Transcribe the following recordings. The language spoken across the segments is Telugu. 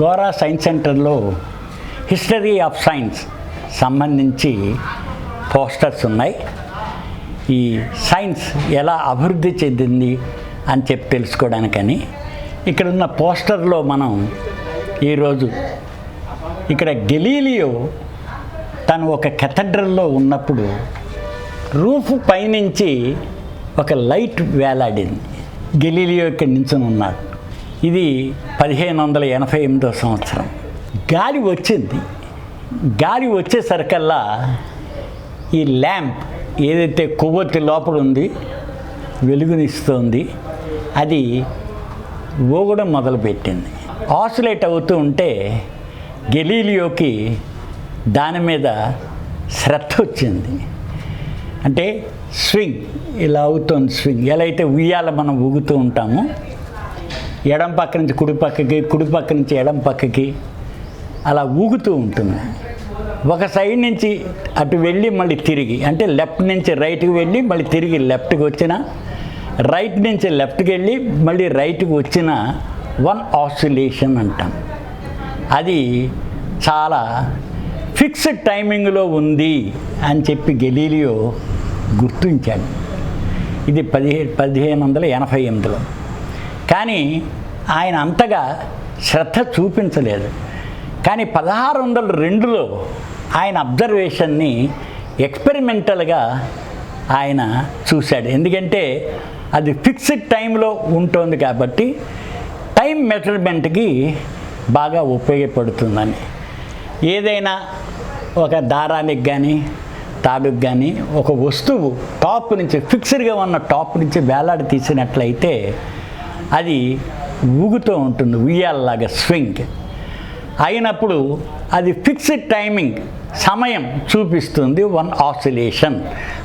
గోరా సైన్స్ సెంటర్లో హిస్టరీ ఆఫ్ సైన్స్ సంబంధించి పోస్టర్స్ ఉన్నాయి. ఈ సైన్స్ ఎలా అభివృద్ధి చెందింది అని చెప్పి తెలుసుకోవడానికని ఇక్కడ ఉన్న పోస్టర్లో మనం ఈరోజు ఇక్కడ గెలీలియో తను ఒక కెథడ్రల్లో ఉన్నప్పుడు రూఫ్ పైనుంచి ఒక లైట్ వేలాడింది. గెలీలియో ఇక్కడ నించుని ఉన్నాడు. ఇది 1588 సంవత్సరం. గాలి వచ్చింది. గాలి వచ్చేసరికల్లా ఈ ల్యాంప్ ఏదైతే కొవ్వొత్తి లోపల ఉంది వెలుగునిస్తోంది, అది ఊగడం మొదలుపెట్టింది. ఆసిలేట్ అవుతూ ఉంటే గెలీలియోకి దాని మీద శ్రద్ధ వచ్చింది. అంటే స్వింగ్ ఇలా అవుతుంది. స్వింగ్ ఎలా అయితే ఉయ్యాల మనం ఊగుతూ ఉంటామో, ఎడం పక్క నుంచి కుడి పక్కకి, కుడి పక్క నుంచి ఎడం పక్కకి అలా ఊగుతూ ఉంటుంది. ఒక సైడ్ నుంచి అటు వెళ్ళి మళ్ళీ తిరిగి, అంటే లెఫ్ట్ నుంచి రైట్కి వెళ్ళి మళ్ళీ తిరిగి లెఫ్ట్కి వచ్చిన, రైట్ నుంచి లెఫ్ట్కి వెళ్ళి మళ్ళీ రైట్కి వచ్చిన వన్ ఆసిలేషన్ అంటాం. అది చాలా ఫిక్స్డ్ టైమింగ్లో ఉంది అని చెప్పి గెలీలియో గుర్తించాడు. ఇది 1588లో. కానీ ఆయన అంతగా శ్రద్ధ చూపించలేదు. కానీ 1602లో ఆయన అబ్జర్వేషన్ని ఎక్స్పెరిమెంటల్గా ఆయన చూశాడు. ఎందుకంటే అది ఫిక్స్డ్ టైంలో ఉంటుంది కాబట్టి టైం మెజర్మెంట్కి బాగా ఉపయోగపడుతుందని. ఏదైనా ఒక దారానికి కానీ తాడుకు కానీ ఒక వస్తువు టాప్ నుంచి ఫిక్స్డ్గా ఉన్న టాప్ నుంచి వేలాడి తీసినట్లయితే అది ఊగుతూ ఉంటుంది, ఉయ్యాలలాగా స్వింగ్ అయినప్పుడు అది ఫిక్స్డ్ టైమింగ్ సమయం చూపిస్తుంది. వన్ ఆసిలేషన్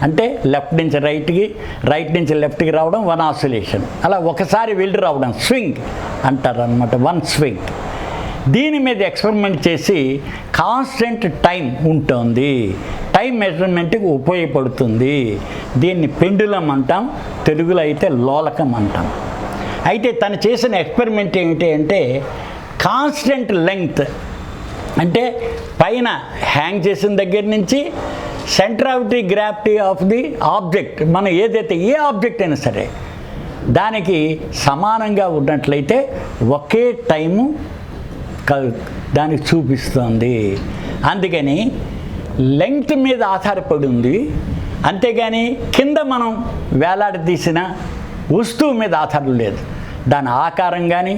అంటే లెఫ్ట్ నుంచి రైట్కి, రైట్ నుంచి లెఫ్ట్కి రావడం వన్ ఆసిలేషన్. అలా ఒకసారి వెళ్ళి రావడం స్వింగ్ అంటారు అన్నమాట, వన్ స్వింగ్. దీని మీద ఎక్స్పెరిమెంట్ చేసి కాన్స్టెంట్ టైం ఉంటుంది, టైం మెజర్మెంట్కి ఉపయోగపడుతుంది. దీన్ని పెండులం అంటాం, తెలుగులో అయితే లోలకం అంటాం. అయితే తను చేసిన ఎక్స్పెరిమెంట్ ఏమిటి అంటే కాన్స్టెంట్ లెంగ్త్, అంటే పైన హ్యాంగ్ చేసిన దగ్గర నుంచి సెంట్రావిటీ గ్రావిటీ ఆఫ్ ది ఆబ్జెక్ట్, మనం ఏదైతే ఏ ఆబ్జెక్ట్ అయినా సరే దానికి సమానంగా ఉన్నట్లయితే ఒకే టైము దానికి చూపిస్తుంది. అందుకని లెంగ్త్ మీద ఆధారపడి ఉంది, అంతేగాని కింద మనం వేలాడదీసిన వస్తువు మీద ఆధారం లేదు. దాని ఆకారం కానీ,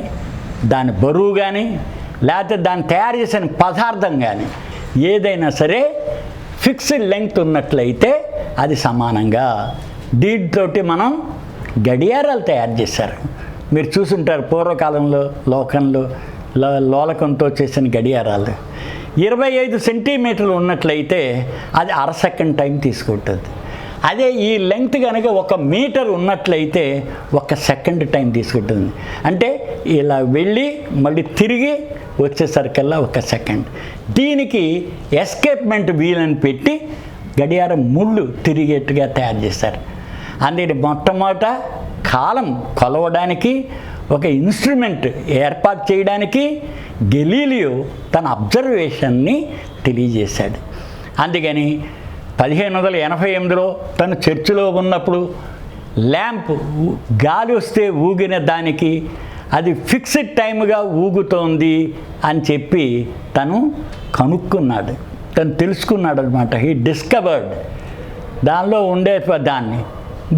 దాని బరువు కానీ, లేకపోతే దాన్ని తయారు చేసిన పదార్థం కానీ ఏదైనా సరే ఫిక్స్డ్ లెంగ్త్ ఉన్నట్లయితే అది సమానంగా. దీంతో మనం గడియారాలు తయారు చేశారు. మీరు చూసుంటారు పూర్వకాలంలో లోలకంతో చేసిన గడియారాలు 25 సెంటీమీటర్లు ఉన్నట్లయితే అది అర సెకండ్ టైం తీసుకుంటుంది. అదే ఈ లెంగ్త్ కనుక 1 మీటర్ ఉన్నట్లయితే 1 సెకండ్ టైం తీసుకుంటుంది. అంటే ఇలా వెళ్ళి మళ్ళీ తిరిగి వచ్చేసరికల్లా 1 సెకండ్. దీనికి ఎస్కేప్మెంట్ వీల్ అని పెట్టి గడియారం ముళ్ళు తిరిగేట్టుగా తయారు చేశారు. అందుకని మొట్టమొదట కాలం కొలవడానికి ఒక ఇన్స్ట్రుమెంట్ ఏర్పాటు చేయడానికి గెలీలియో తన అబ్జర్వేషన్ని తెలియజేశాడు. అందుకని 1588లో తను చర్చిలో ఉన్నప్పుడు ల్యాంప్ గాలి వస్తే ఊగిన దానికి అది ఫిక్స్డ్ టైమ్గా ఊగుతోంది అని చెప్పి తను కనుక్కున్నాడు, తను తెలుసుకున్నాడు అనమాట. హీ డిస్కవర్డ్ దానిలో ఉండే దాన్ని.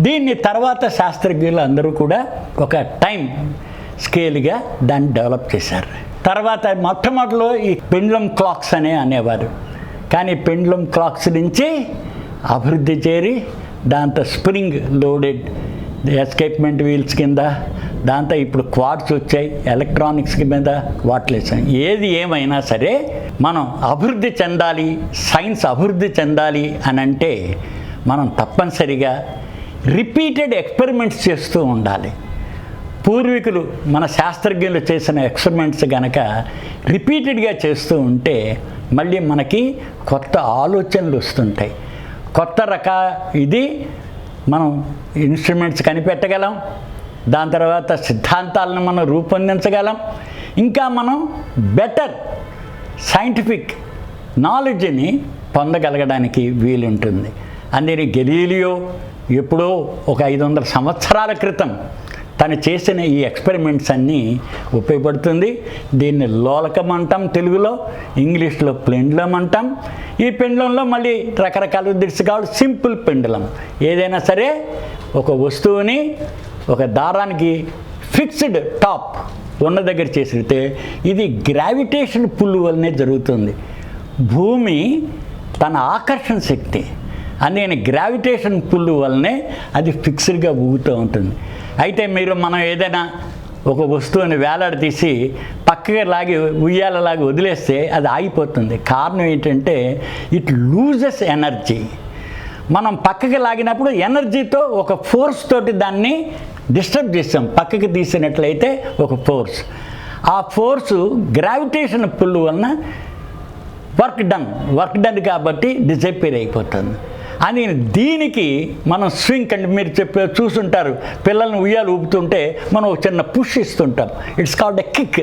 దీన్ని తర్వాత శాస్త్రజ్ఞులు అందరూ కూడా ఒక టైం స్కేల్గా దాన్ని డెవలప్ చేశారు. తర్వాత మొట్టమొదటిలో ఈ పెండ్లం క్లాక్స్ అనేవారు. కానీ పెండ్లం క్లాక్స్ నుంచి అభివృద్ధి చేరి దాంతో స్ప్రింగ్ లోడెడ్ ఎస్కేప్మెంట్ వీల్స్ కింద, దాంతో ఇప్పుడు క్వార్ట్స్ వచ్చాయి, ఎలక్ట్రానిక్స్ మీద వాటిలు వచ్చాయి. ఏది ఏమైనా సరే మనం అభివృద్ధి చెందాలి, సైన్స్ అభివృద్ధి చెందాలి అని అంటే మనం తప్పనిసరిగా రిపీటెడ్ ఎక్స్పెరిమెంట్స్ చేస్తూ ఉండాలి. పూర్వీకులు మన శాస్త్రజ్ఞులు చేసిన ఎక్స్పెరిమెంట్స్ కనుక రిపీటెడ్గా చేస్తూ ఉంటే మళ్ళీ మనకి కొత్త ఆలోచనలు వస్తుంటాయి. కొత్త ఇది మనం ఇన్స్ట్రుమెంట్స్ కనిపెట్టగలం, దాని తర్వాత సిద్ధాంతాలను మనం రూపొందించగలం. ఇంకా మనం బెటర్ సైంటిఫిక్ నాలెడ్జ్ని పొందగలగడానికి వీలుంటుంది. అందుకని గెలీలియో ఎప్పుడో ఒక 500 సంవత్సరాల క్రితం తను చేసిన ఈ ఎక్స్పెరిమెంట్స్ అన్నీ ఉపయోగపడుతుంది. దీన్ని లోలకం అంటాం తెలుగులో, ఇంగ్లీష్లో పెండులం అంటాం. ఈ పెండులంలో మళ్ళీ రకరకాల దిట్స్ కావాలి. సింపుల్ పెండులం ఏదైనా సరే ఒక వస్తువుని ఒక దారానికి ఫిక్స్డ్ టాప్ ఉన్న దగ్గర చేసితే ఇది గ్రావిటేషన్ పుల్ వల్లనే జరుగుతుంది. భూమి తన ఆకర్షణ శక్తి అందుకని గ్రావిటేషన్ పుల్ వల్లనే అది ఫిక్స్డ్గా ఊగుతూ ఉంటుంది. అయితే మనం ఏదైనా ఒక వస్తువుని వేలాడదీసి పక్కకి లాగి ఉయ్యాలలాగి వదిలేస్తే అది ఆగిపోతుంది. కారణం ఏంటంటే ఇట్ లూజెస్ ఎనర్జీ. మనం పక్కకి లాగినప్పుడు ఎనర్జీతో ఒక ఫోర్స్ తోటి దాన్ని డిస్టర్బ్ చేస్తాం. పక్కకి తీసినట్లయితే ఒక ఫోర్స్, ఆ ఫోర్సు గ్రావిటేషన్ పుల్ వలన వర్క్ డన్ కాబట్టి డిసప్పేర్ అయిపోతుంది. అని దీనికి మనం స్వింగ్ అంటే మీరు చూస్తుంటారు, పిల్లల్ని ఉయ్యాలు ఊపుతుంటే మనం ఒక చిన్న పుష్ ఇస్తుంటాం. It's called a kick.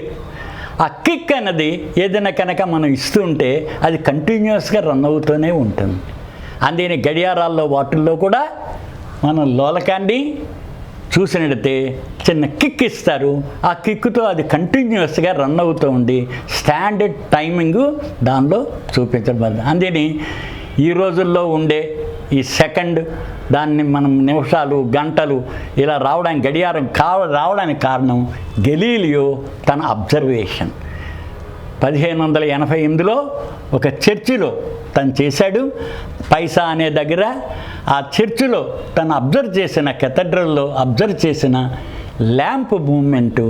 ఆ కిక్ అన్నది ఏదైనా కనుక మనం ఇస్తుంటే అది కంటిన్యూస్గా రన్ అవుతూనే ఉంటుంది. అందుకని గడియారాల్లో వాటిల్లో కూడా మనం లోలకాన్ని చూసినట్టే చిన్న కిక్ ఇస్తారు. ఆ కిక్తో అది కంటిన్యూస్గా రన్ అవుతూ ఉండి స్టాండర్డ్ టైమింగ్ దానిలో చూపించడం. అందుకని ఈ రోజుల్లో ఉండే ఈ సెకండ్ దాన్ని మనం నిమిషాలు గంటలు ఇలా రావడానికి గడియారం రావడానికి కారణం గెలీలియో తన అబ్జర్వేషన్. 1588లో ఒక చర్చిలో తను చేశాడు. పైసా అనే దగ్గర ఆ చర్చిలో తను అబ్జర్వ్ చేసిన కెథడ్రల్లో అబ్జర్వ్ చేసిన ల్యాంప్ మూమెంటు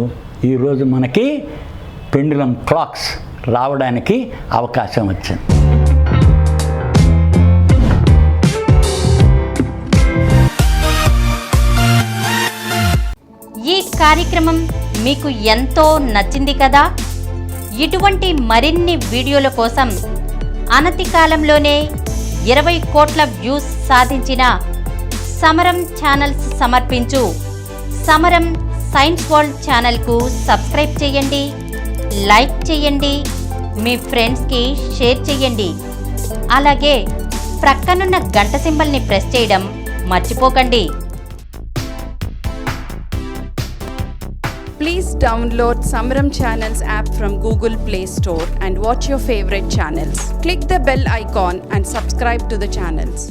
ఈరోజు మనకి పెండులం క్లాక్స్ రావడానికి అవకాశం వచ్చింది. ఈ కార్యక్రమం మీకు ఎంతో నచ్చింది కదా. ఇటువంటి మరిన్ని వీడియోల కోసం అనతి కాలంలోనే 20 కోట్ల వ్యూస్ సాధించిన సమరం ఛానల్స్ సమర్పించు సమరం సైన్స్ వరల్డ్ ఛానల్కు సబ్స్క్రైబ్ చేయండి, లైక్ చేయండి, మీ ఫ్రెండ్స్కి షేర్ చేయండి. అలాగే ప్రక్కనున్న గంట సింబల్ని ప్రెస్ చేయడం మర్చిపోకండి. Please download Samaram Channels app from Google Play Store and watch your favorite channels. Click the bell icon and subscribe to the channels.